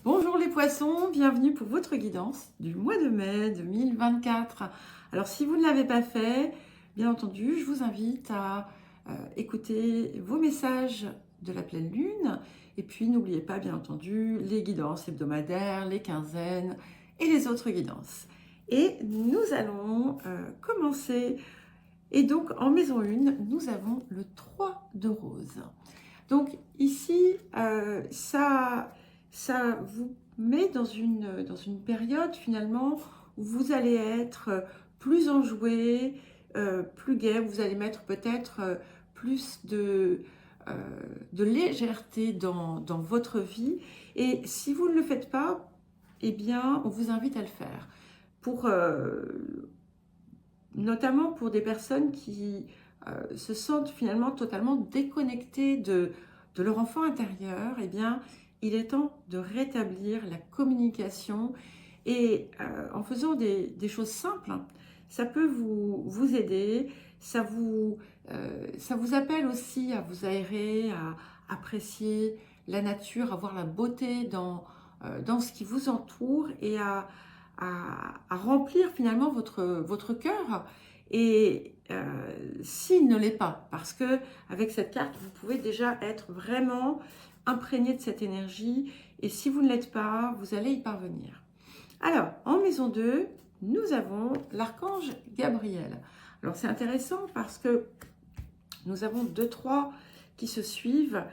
Bonjour les poissons, bienvenue pour votre guidance du mois de mai 2024. Alors si vous ne l'avez pas fait, bien entendu, je vous invite à écouter vos messages de la pleine lune. Et puis n'oubliez pas, bien entendu, les guidances hebdomadaires, les quinzaines et les autres guidances. Et nous allons commencer. Et donc en maison 1, nous avons le 3 de rose. Donc ici, ça vous met dans une période finalement où vous allez être plus enjoué, plus gai, vous allez mettre peut-être plus euh, de légèreté dans votre vie. Et si vous ne le faites pas, eh bien, on vous invite à le faire. Pour, notamment pour des personnes qui se sentent finalement totalement déconnectées de leur enfant intérieur, eh bien, il est temps de rétablir la communication et en faisant des choses simples, ça peut vous aider, ça vous appelle aussi à vous aérer, à apprécier la nature, à voir la beauté dans ce qui vous entoure et à remplir finalement votre cœur. Et s'il ne l'est pas, parce que avec cette carte, vous pouvez déjà être vraiment imprégné de cette énergie, et si vous ne l'êtes pas, vous allez y parvenir. Alors, en maison 2, nous avons l'archange Gabriel. Alors, c'est intéressant parce que nous avons deux, trois qui se suivent,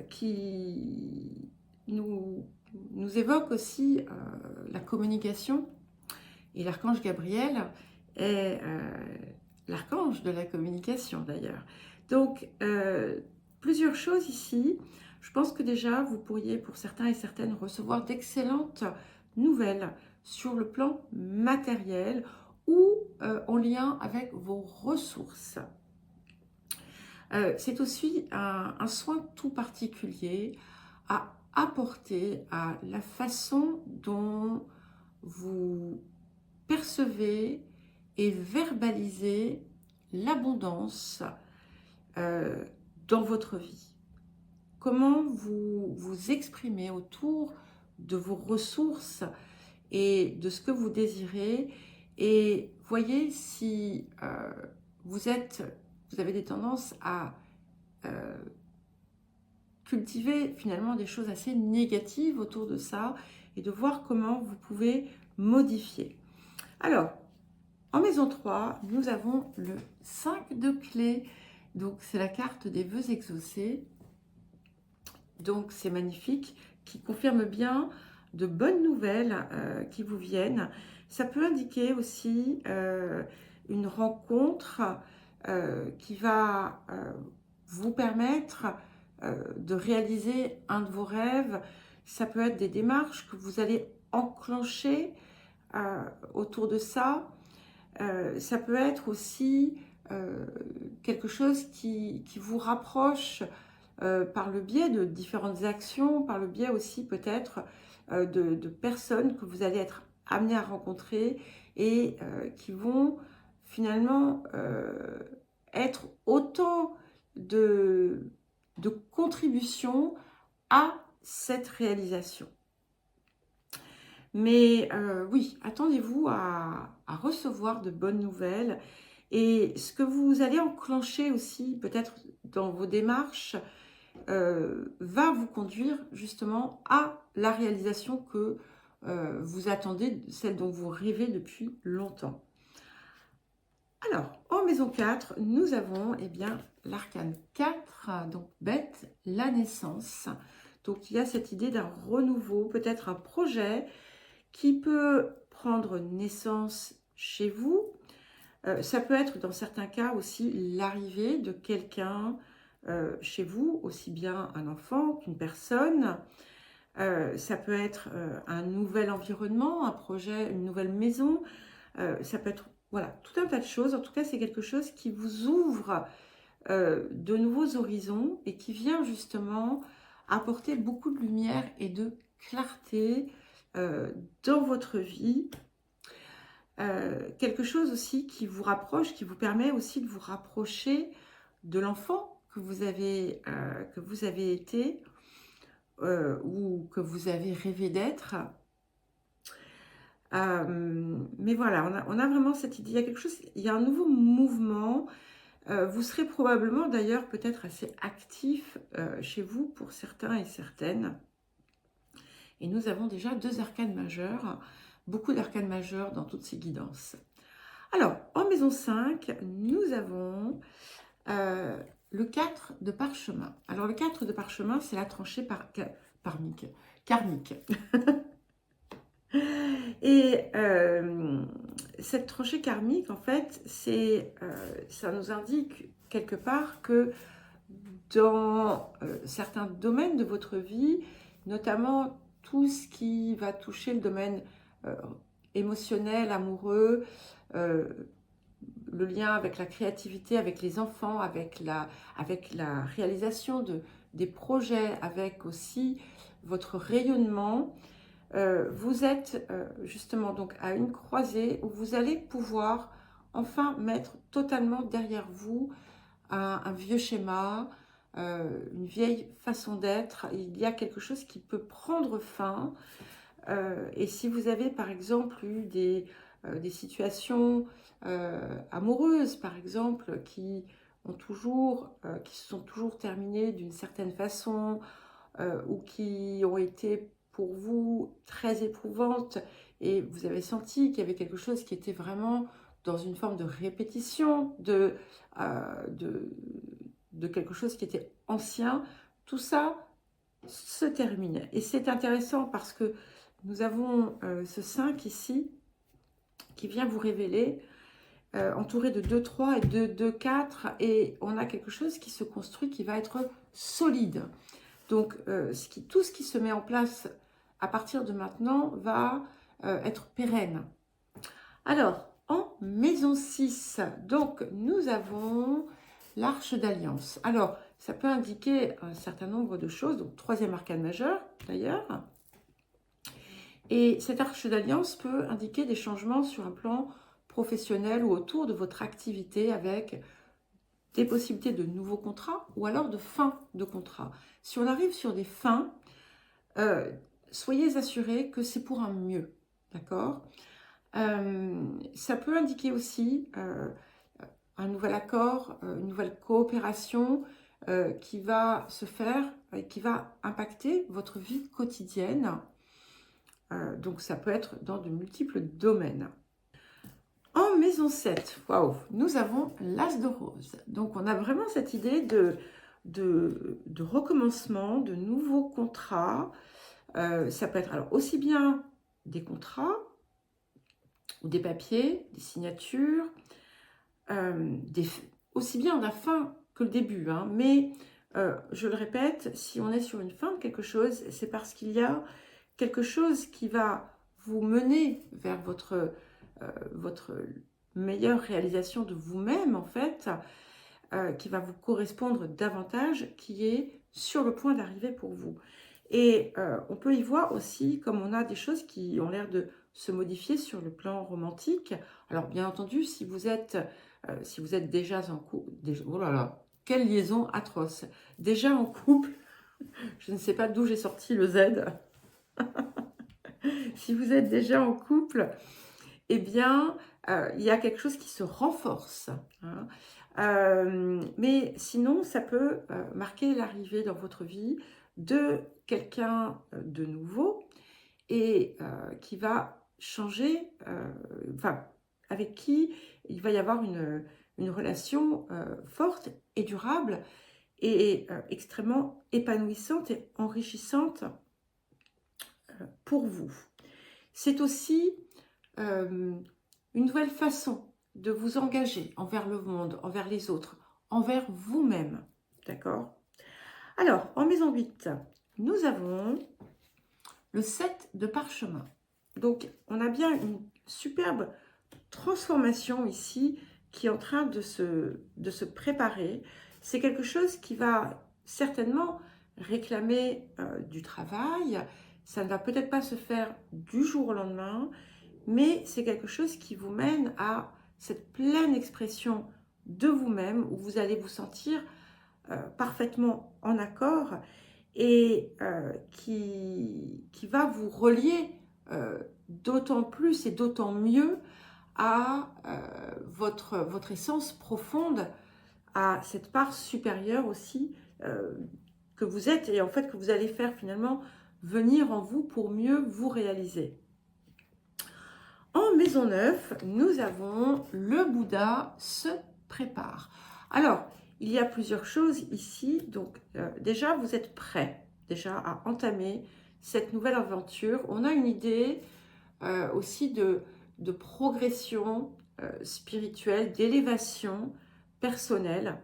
qui nous évoquent aussi la communication. Et l'archange Gabriel est l'archange de la communication d'ailleurs. Donc, plusieurs choses ici. Je pense que déjà, vous pourriez, pour certains et certaines, recevoir d'excellentes nouvelles sur le plan matériel ou en lien avec vos ressources. C'est aussi un soin tout particulier à apporter à la façon dont vous percevez et verbalisez l'abondance euh, dans votre vie. Comment vous vous exprimez autour de vos ressources et de ce que vous désirez, et voyez si vous avez des tendances à euh, cultiver finalement des choses assez négatives autour de ça, et de voir comment vous pouvez modifier. Alors, en maison 3, nous avons le 5 de clés. Donc, c'est la carte des vœux exaucés. Donc, c'est magnifique, qui confirme bien de bonnes nouvelles qui vous viennent. Ça peut indiquer aussi une rencontre qui va vous permettre de réaliser un de vos rêves. Ça peut être des démarches que vous allez enclencher autour de ça. Ça peut être aussi quelque chose qui vous rapproche par le biais de différentes actions, par le biais aussi peut-être de personnes que vous allez être amené à rencontrer et qui vont finalement être autant de contributions à cette réalisation. Mais oui, attendez-vous à recevoir de bonnes nouvelles. Et ce que vous allez enclencher aussi, peut-être dans vos démarches, va vous conduire justement à la réalisation que vous attendez, celle dont vous rêvez depuis longtemps. Alors, en maison 4, nous avons eh bien l'arcane 4, donc bête, la naissance. Donc, il y a cette idée d'un renouveau, peut-être un projet qui peut prendre naissance chez vous. Ça peut être dans certains cas aussi l'arrivée de quelqu'un chez vous, aussi bien un enfant qu'une personne. Ça peut être un nouvel environnement, un projet, une nouvelle maison. Ça peut être voilà, tout un tas de choses. En tout cas, c'est quelque chose qui vous ouvre de nouveaux horizons et qui vient justement apporter beaucoup de lumière et de clarté dans votre vie. Quelque chose aussi qui vous rapproche, qui vous permet aussi de vous rapprocher de l'enfant que vous avez été, ou que vous avez rêvé d'être. Mais voilà, on a vraiment cette idée, il y a quelque chose, il y a un nouveau mouvement. Vous serez probablement d'ailleurs peut-être assez actif chez vous pour certains et certaines. Et nous avons déjà 2 arcanes majeures, beaucoup d'arcanes majeures dans toutes ces guidances. Alors, en maison 5, nous avons le 4 de parchemin. Alors, le 4 de parchemin, c'est la tranchée karmique. Et cette tranchée karmique, en fait, ça nous indique quelque part que dans certains domaines de votre vie, notamment tout ce qui va toucher le domaine émotionnel, amoureux, le lien avec la créativité, avec les enfants, avec la réalisation des projets, avec aussi votre rayonnement, vous êtes justement donc à une croisée où vous allez pouvoir enfin mettre totalement derrière vous un vieux schéma, une vieille façon d'être. Il y a quelque chose qui peut prendre fin. Et si vous avez par exemple eu des situations amoureuses, par exemple, qui se sont toujours terminées d'une certaine façon, ou qui ont été pour vous très éprouvantes, et vous avez senti qu'il y avait quelque chose qui était vraiment dans une forme de répétition, de quelque chose qui était ancien, tout ça se termine. Et c'est intéressant parce que nous avons ce 5 ici qui vient vous révéler, entouré de 2-3 et de 2-4, et on a quelque chose qui se construit, qui va être solide. Donc tout ce qui se met en place à partir de maintenant va être pérenne. Alors, en maison 6, donc nous avons l'arche d'alliance. Alors, ça peut indiquer un certain nombre de choses, donc 3e arcane majeur d'ailleurs. Et cette arche d'alliance peut indiquer des changements sur un plan professionnel ou autour de votre activité, avec des possibilités de nouveaux contrats ou alors de fin de contrat. Si on arrive sur des fins, soyez assurés que c'est pour un mieux, d'accord ? Ça peut indiquer aussi un nouvel accord, une nouvelle coopération qui va se faire, qui va impacter votre vie quotidienne. Donc ça peut être dans de multiples domaines. En maison 7, waouh, nous avons l'As de rose. Donc on a vraiment cette idée de recommencement, de nouveaux contrats. Ça peut être alors aussi bien des contrats, ou des papiers, des signatures, aussi bien la fin que le début. Hein, mais je le répète, si on est sur une fin de quelque chose, c'est parce qu'il y a quelque chose qui va vous mener vers votre meilleure réalisation de vous-même, en fait, qui va vous correspondre davantage, qui est sur le point d'arriver pour vous. Et on peut y voir aussi comme on a des choses qui ont l'air de se modifier sur le plan romantique. Alors bien entendu, si vous êtes déjà en couple, oh là là, quelle liaison atroce, déjà en couple, je ne sais pas d'où j'ai sorti le Z. Si vous êtes déjà en couple, eh bien, il y a quelque chose qui se renforce. Hein. Mais sinon, ça peut marquer l'arrivée dans votre vie de quelqu'un de nouveau et qui va changer, enfin, avec qui il va y avoir une relation forte et durable et extrêmement épanouissante et enrichissante pour vous. C'est aussi une nouvelle façon de vous engager envers le monde, envers les autres, envers vous-même. D'accord ? Alors, en maison 8, nous avons le 7 de parchemin. Donc, on a bien une superbe transformation ici qui est en train de se préparer. C'est quelque chose qui va certainement réclamer du travail. Ça ne va peut-être pas se faire du jour au lendemain, mais c'est quelque chose qui vous mène à cette pleine expression de vous-même, où vous allez vous sentir parfaitement en accord et qui va vous relier d'autant plus et d'autant mieux à votre essence profonde, à cette part supérieure aussi que vous êtes et en fait que vous allez faire finalement venir en vous pour mieux vous réaliser. En maison 9, nous avons le Bouddha se prépare. Alors, il y a plusieurs choses ici. Donc, déjà, vous êtes prêts déjà à entamer cette nouvelle aventure. On a une idée aussi de progression spirituelle, d'élévation personnelle,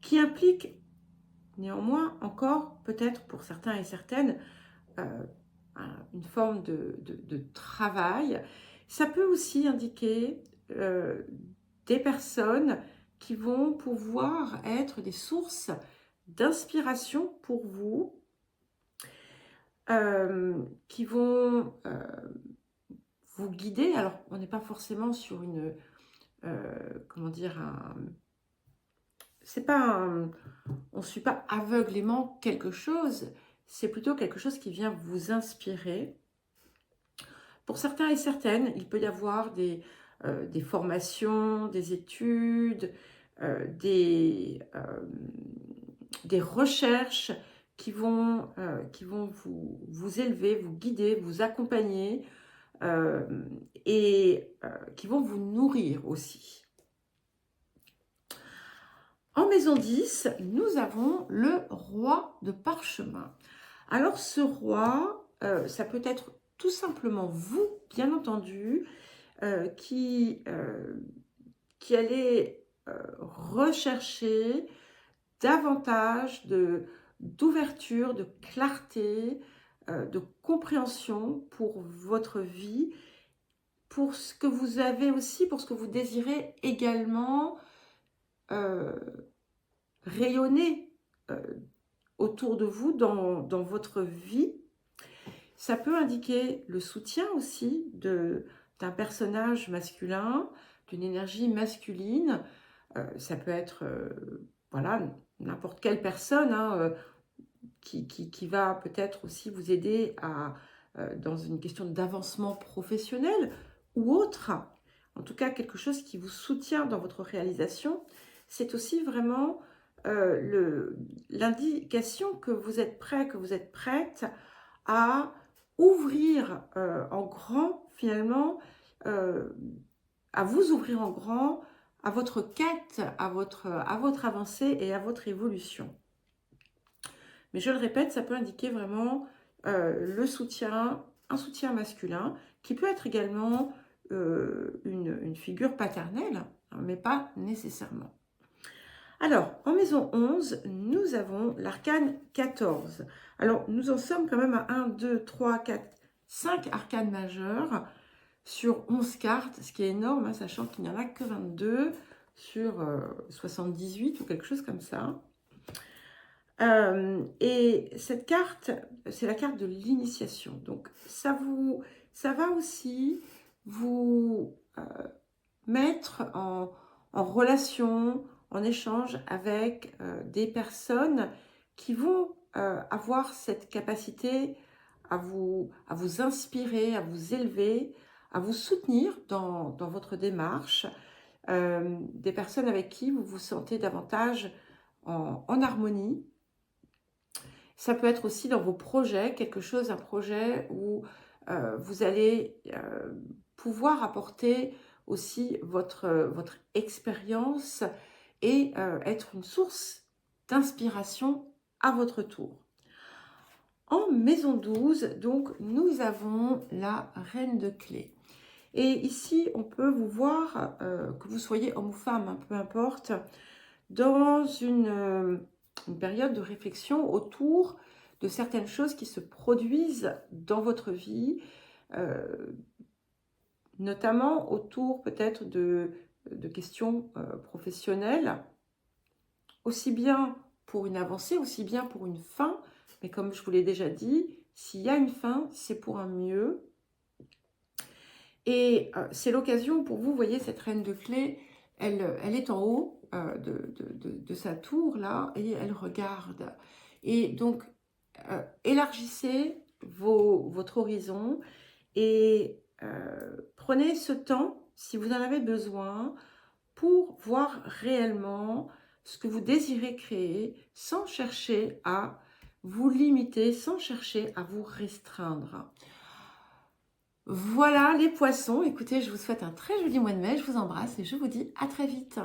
qui implique néanmoins encore, peut-être pour certains et certaines, une forme de travail. Ça peut aussi indiquer des personnes qui vont pouvoir être des sources d'inspiration pour vous, qui vont vous guider. Alors, on n'est pas forcément sur une, comment dire, c'est pas on ne suit pas aveuglément quelque chose, c'est plutôt quelque chose qui vient vous inspirer. Pour certains et certaines, il peut y avoir des formations, des études, des recherches qui vont vous élever, vous guider, vous accompagner et qui vont vous nourrir aussi. En maison 10, nous avons le roi de parchemin. Alors ce roi, ça peut être tout simplement vous, bien entendu, qui allez rechercher davantage d'ouverture, de clarté, de compréhension pour votre vie, pour ce que vous avez aussi, pour ce que vous désirez également rayonner autour de vous dans votre vie. Ça peut indiquer le soutien aussi d'un personnage masculin, d'une énergie masculine. Ça peut être voilà, n'importe quelle personne hein, qui va peut-être aussi vous aider dans une question d'avancement professionnel ou autre. En tout cas, quelque chose qui vous soutient dans votre réalisation. C'est aussi vraiment l'indication que vous êtes prêt, que vous êtes prête à ouvrir en grand, finalement, à vous ouvrir en grand à votre quête, à votre avancée et à votre évolution. Mais je le répète, ça peut indiquer vraiment le soutien, un soutien masculin, qui peut être également une figure paternelle, hein, mais pas nécessairement. Alors, en maison 11, nous avons l'arcane 14. Alors, nous en sommes quand même à 1, 2, 3, 4, 5 arcanes majeurs sur 11 cartes, ce qui est énorme, hein, sachant qu'il n'y en a que 22 sur 78 ou quelque chose comme ça. Et cette carte, c'est la carte de l'initiation. Donc, ça va aussi vous mettre en relation, en échange avec des personnes qui vont avoir cette capacité à vous inspirer, à vous élever, à vous soutenir dans votre démarche, des personnes avec qui vous vous sentez davantage en harmonie. Ça peut être aussi dans vos projets, un projet où vous allez pouvoir apporter aussi votre expérience et être une source d'inspiration à votre tour. En maison 12, donc, nous avons la reine de clés. Et ici, on peut vous voir, que vous soyez homme ou femme, hein, peu importe, dans une période de réflexion autour de certaines choses qui se produisent dans votre vie, notamment autour peut-être de questions professionnelles, aussi bien pour une avancée, aussi bien pour une fin, mais comme je vous l'ai déjà dit, s'il y a une fin, c'est pour un mieux. Et c'est l'occasion pour vous, voyez, cette reine de clés, elle est en haut, de sa tour là et elle regarde. Et donc, élargissez votre horizon et prenez ce temps, si vous en avez besoin, pour voir réellement ce que vous désirez créer sans chercher à vous limiter, sans chercher à vous restreindre. Voilà les poissons, écoutez, je vous souhaite un très joli mois de mai, je vous embrasse et je vous dis à très vite.